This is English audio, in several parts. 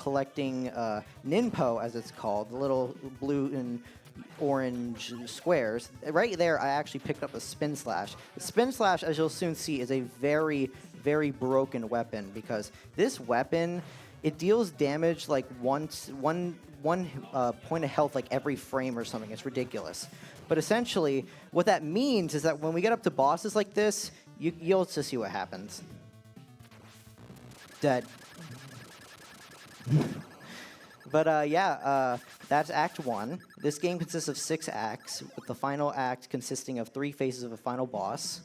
collecting ninpo, as it's called, the little blue and orange squares. Right there, I actually picked up a spin slash. The spin slash, as you'll soon see, is a very, very broken weapon because this weapon, it deals damage like one point of health like every frame or something. It's ridiculous. But essentially, what that means is that when we get up to bosses like this, you'll just see what happens. Dead. But yeah, that's Act 1. This game consists of 6 acts, with the final act consisting of 3 phases of a final boss.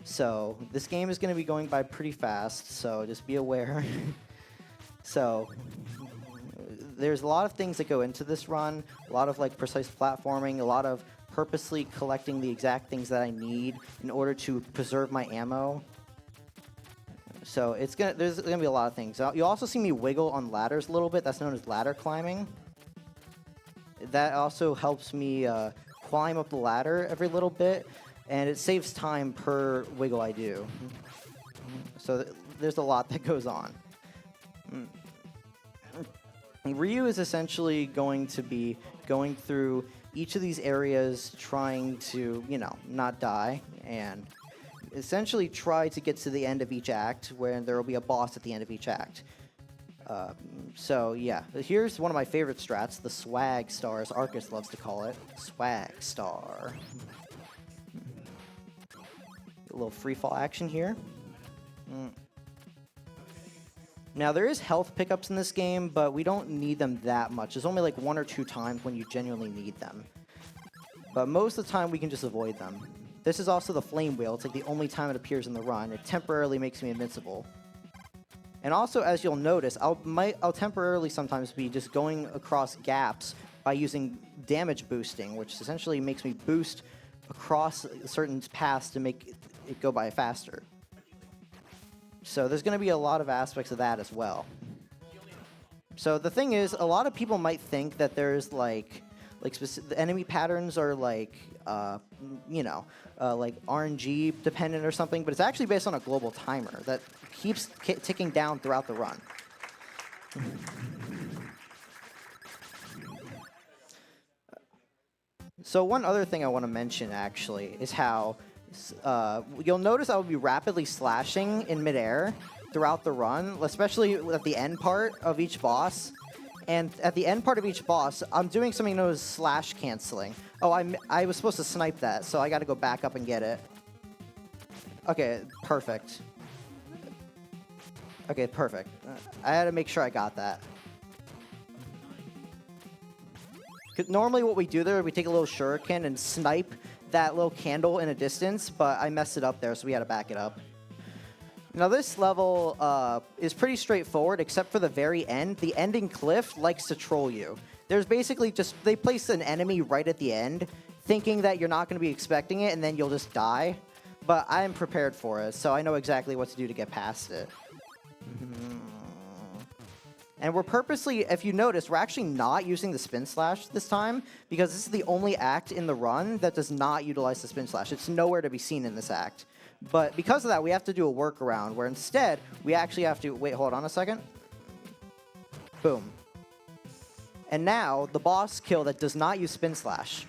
So this game is going to be going by pretty fast, so just be aware. So there's a lot of things that go into this run, a lot of like precise platforming, a lot of purposely collecting the exact things that I need in order to preserve my ammo. So there's gonna be a lot of things. You'll also see me wiggle on ladders a little bit. That's known as ladder climbing. That also helps me climb up the ladder every little bit, and it saves time per wiggle I do. So there's a lot that goes on. Ryu is essentially going to be going through each of these areas trying to, not die, and essentially try to get to the end of each act, where there will be a boss at the end of each act. So yeah, here's one of my favorite strats, the swag star, as Arcus loves to call it. Swag star. A little free fall action here. Now there is health pickups in this game, but we don't need them that much. There's only like 1 or 2 times when you genuinely need them. But most of the time we can just avoid them. This is also the flame wheel. It's like the only time it appears in the run. It temporarily makes me invincible. And also, as you'll notice, I'll temporarily sometimes be just going across gaps by using damage boosting, which essentially makes me boost across certain paths to make it go by faster. So there's going to be a lot of aspects of that as well. So the thing is, a lot of people might think that there's like the enemy patterns are like RNG dependent or something, but it's actually based on a global timer that keeps ticking down throughout the run. So one other thing I want to mention actually is how you'll notice I will be rapidly slashing in midair throughout the run, especially at the end part of each boss. And at the end part of each boss, I'm doing something known as slash canceling. Oh, I was supposed to snipe that, so I got to go back up and get it. Okay, perfect. Okay, perfect. I had to make sure I got that. Normally what we do there, we take a little shuriken and snipe that little candle in a distance, but I messed it up there, so we had to back it up. Now this level is pretty straightforward, except for the very end. The ending cliff likes to troll you. There's basically they place an enemy right at the end, thinking that you're not going to be expecting it, and then you'll just die. But I am prepared for it, so I know exactly what to do to get past it. And we're purposely, if you notice, we're actually not using the spin slash this time, because this is the only act in the run that does not utilize the spin slash. It's nowhere to be seen in this act. But because of that, we have to do a workaround, where instead, we actually have to... Wait, hold on a second. Boom. And now, the boss kill that does not use spin slash.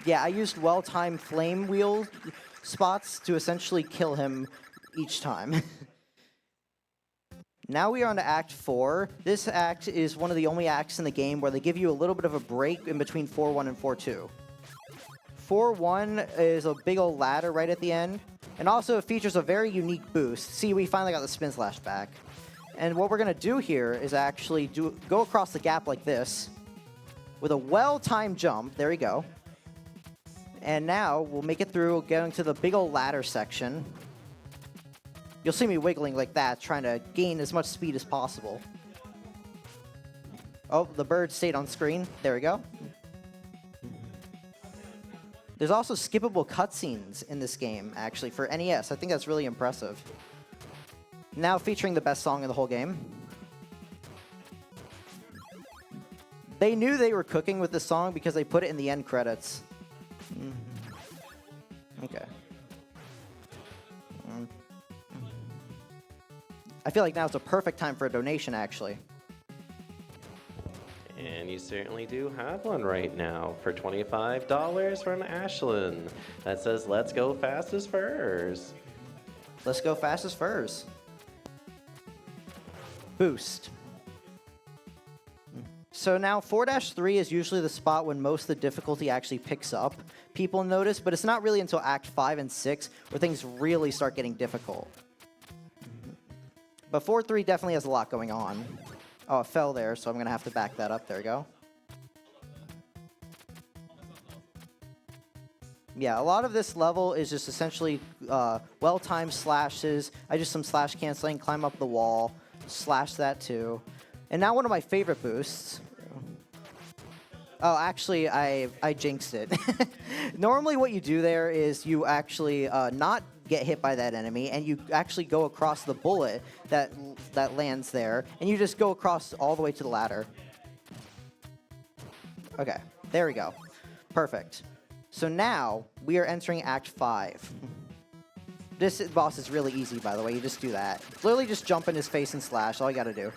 Yeah, I used well-timed flame wheel spots to essentially kill him each time. Now we are on to Act 4. This act is one of the only acts in the game where they give you a little bit of a break in between 4-1 and 4-2. 4-1 is a big old ladder right at the end, and also it features a very unique boost. See, we finally got the spin slash back. And what we're going to do here is actually go across the gap like this with a well-timed jump. There we go. And now we'll make it through, getting to the big old ladder section. You'll see me wiggling like that, trying to gain as much speed as possible. Oh, the bird stayed on screen. There we go. There's also skippable cutscenes in this game, actually, for NES. I think that's really impressive. Now featuring the best song in the whole game. They knew they were cooking with this song because they put it in the end credits. Okay. I feel like now's a perfect time for a donation, actually. And you certainly do have one right now for $25 from Ashlyn. That says, let's go fast as furs. Let's go fast as furs. Boost. So now 4-3 is usually the spot when most of the difficulty actually picks up. People notice, but it's not really until Act 5 and 6 where things really start getting difficult. But 4-3 definitely has a lot going on. Oh, it fell there, so I'm going to have to back that up. There we go. Yeah, a lot of this level is just essentially well-timed slashes. I just some slash canceling, climb up the wall, slash that too. And now one of my favorite boosts. Oh, actually, I jinxed it. Normally what you do there is you actually not get hit by that enemy, and you actually go across the bullet that lands there, and you just go across all the way to the ladder. Okay, there we go. Perfect. So now we are entering Act 5. This boss is really easy, by the way. You just do that. Literally just jump in his face and slash. All you gotta do.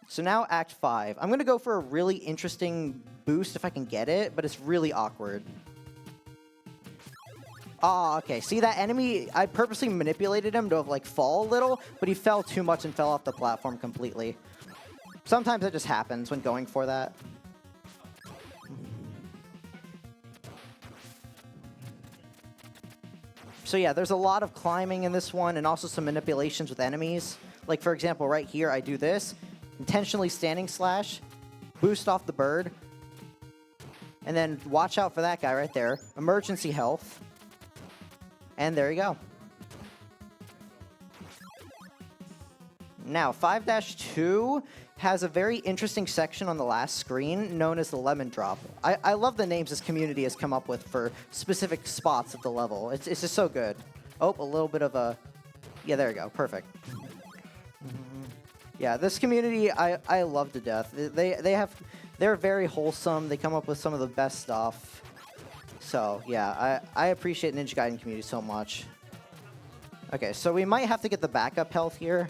So now Act 5. I'm gonna go for a really interesting boost if I can get it, but it's really awkward. Ah, okay. See that enemy? I purposely manipulated him to like fall a little, but he fell too much and fell off the platform completely. Sometimes it just happens when going for that. So yeah, there's a lot of climbing in this one and also some manipulations with enemies. Like for example, right here, I do this. Intentionally standing slash, boost off the bird, and then watch out for that guy right there. Emergency health. And there you go. Now, 5-2 has a very interesting section on the last screen known as the lemon drop. I love the names this community has come up with for specific spots of the level. It's just so good. Oh, a little bit of a... Yeah, there you go. Perfect. Yeah, this community I love to death. They're very wholesome. They come up with some of the best stuff. So, yeah, I appreciate Ninja Gaiden community so much. Okay, so we might have to get the backup health here.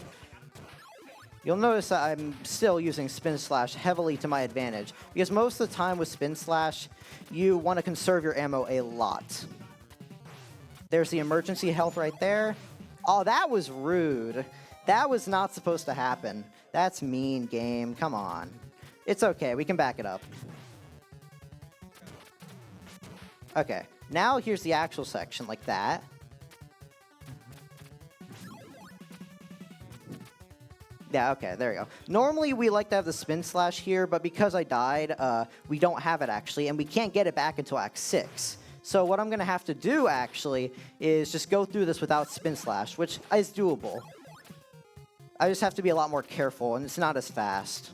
You'll notice that I'm still using Spin Slash heavily to my advantage, because most of the time with Spin Slash, you want to conserve your ammo a lot. There's the emergency health right there. Oh, that was rude. That was not supposed to happen. That's mean, game. Come on. It's okay. We can back it up. Okay. Now here's the actual section, like that. Yeah, okay, there you go. Normally, we like to have the Spin Slash here, but because I died, we don't have it, actually, and we can't get it back until Act 6. So what I'm going to have to do, actually, is just go through this without Spin Slash, which is doable. I just have to be a lot more careful, and it's not as fast.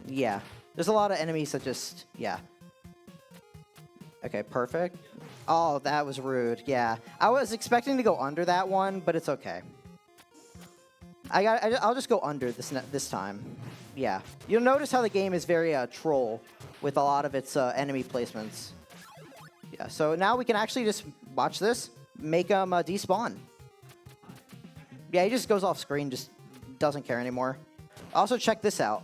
Yeah. There's a lot of enemies that just... Yeah. Okay, perfect. Oh, that was rude. Yeah. I was expecting to go under that one, but it's okay. I'll just go under this time. Yeah. You'll notice how the game is very troll with a lot of its enemy placements. Yeah, so now we can actually just watch this, make him despawn. Yeah, he just goes off screen, just doesn't care anymore. Also, check this out.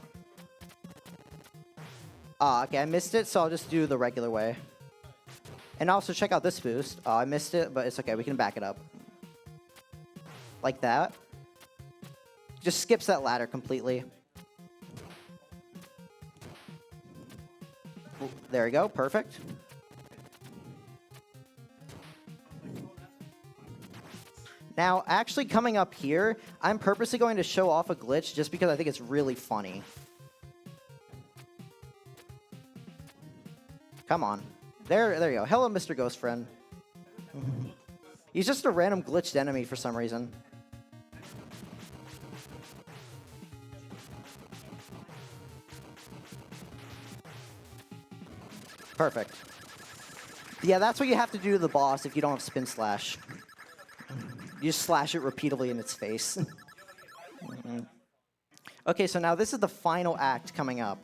Okay, I missed it, so I'll just do the regular way. And also check out this boost. I missed it, but it's okay. We can back it up. Like that. Just skips that ladder completely. There we go. Perfect. Now, actually coming up here, I'm purposely going to show off a glitch just because I think it's really funny. Come on. There you go. Hello, Mr. Ghost Friend. He's just a random glitched enemy for some reason. Perfect. Yeah, that's what you have to do to the boss if you don't have Spin Slash. You just slash it repeatedly in its face. Okay, so now this is the final act coming up.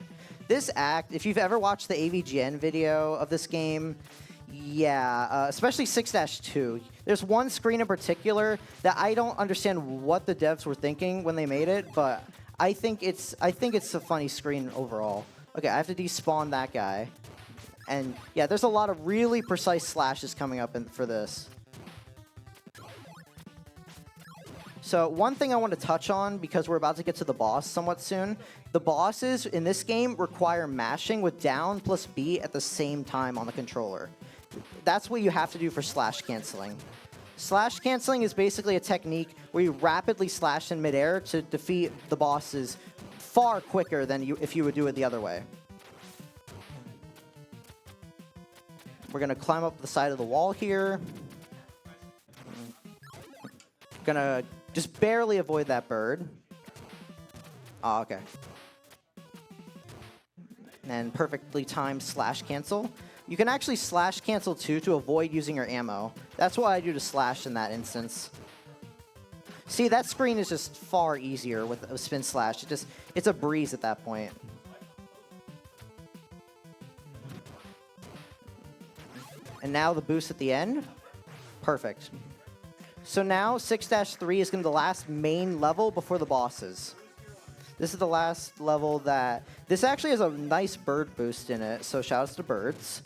this act, if you've ever watched the AVGN video of this game, yeah, especially 6-2, there's one screen in particular that I don't understand what the devs were thinking when they made it, but I think it's a funny screen overall. Okay, I have to despawn that guy. And yeah, there's a lot of really precise slashes coming up for this. So one thing I want to touch on, because we're about to get to the boss somewhat soon, the bosses in this game require mashing with down plus B at the same time on the controller. That's what you have to do for slash canceling. Slash canceling is basically a technique where you rapidly slash in midair to defeat the bosses far quicker than if you would do it the other way. We're going to climb up the side of the wall here. Going to just barely avoid that bird. Oh, okay. And perfectly timed slash cancel. You can actually slash cancel too to avoid using your ammo. That's what I do to slash in that instance. See, that screen is just far easier with a spin slash. It's a breeze at that point. And now the boost at the end. Perfect. So now 6-3 is going to be the last main level before the bosses. This is the last level that... This actually has a nice bird boost in it, so shoutouts to birds.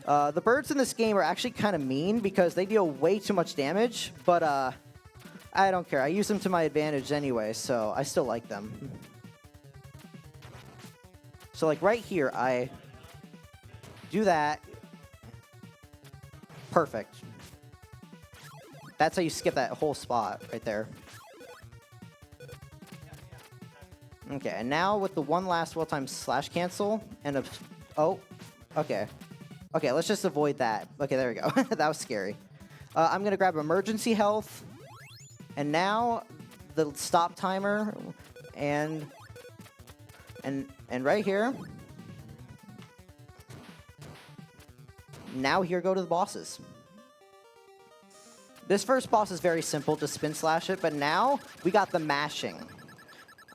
The birds in this game are actually kind of mean because they deal way too much damage, but I don't care. I use them to my advantage anyway, so I still like them. So like right here, I do that. Perfect. That's how you skip that whole spot right there. Okay, and now with the one last well-timed slash cancel and a... Oh, okay. Okay, let's just avoid that. Okay, there we go. That was scary. I'm going to grab emergency health. And now the stop timer and right here. Now here go to the bosses. This first boss is very simple, just spin slash it, but now we got the mashing.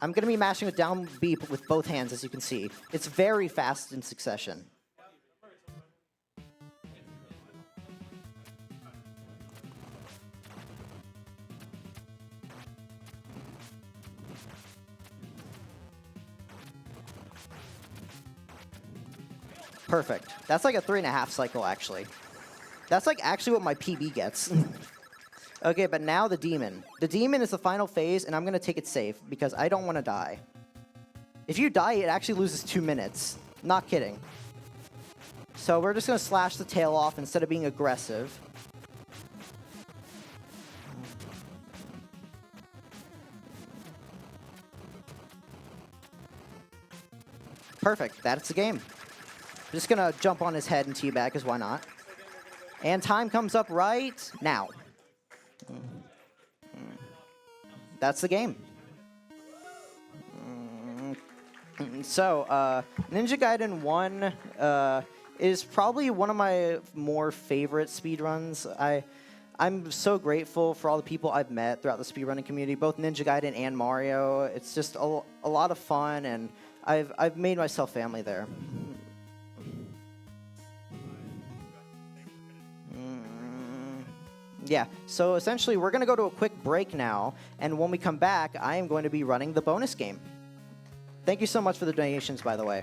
I'm going to be mashing with down B with both hands, as you can see. It's very fast in succession. Perfect. That's like a 3.5 cycle, actually. That's like actually what my PB gets. Okay, but now the demon. The demon is the final phase, and I'm going to take it safe because I don't want to die. If you die, it actually loses 2 minutes. Not kidding. So we're just going to slash the tail off instead of being aggressive. Perfect. That's the game. I'm just going to jump on his head and teabag, because why not? And time comes up right now. That's the game. So, Ninja Gaiden 1 is probably one of my more favorite speedruns. I'm so grateful for all the people I've met throughout the speedrunning community, both Ninja Gaiden and Mario. It's just a lot of fun, and I've made myself family there. Yeah, so essentially we're going to go to a quick break now, and when we come back, I am going to be running the bonus game. Thank you so much for the donations, by the way.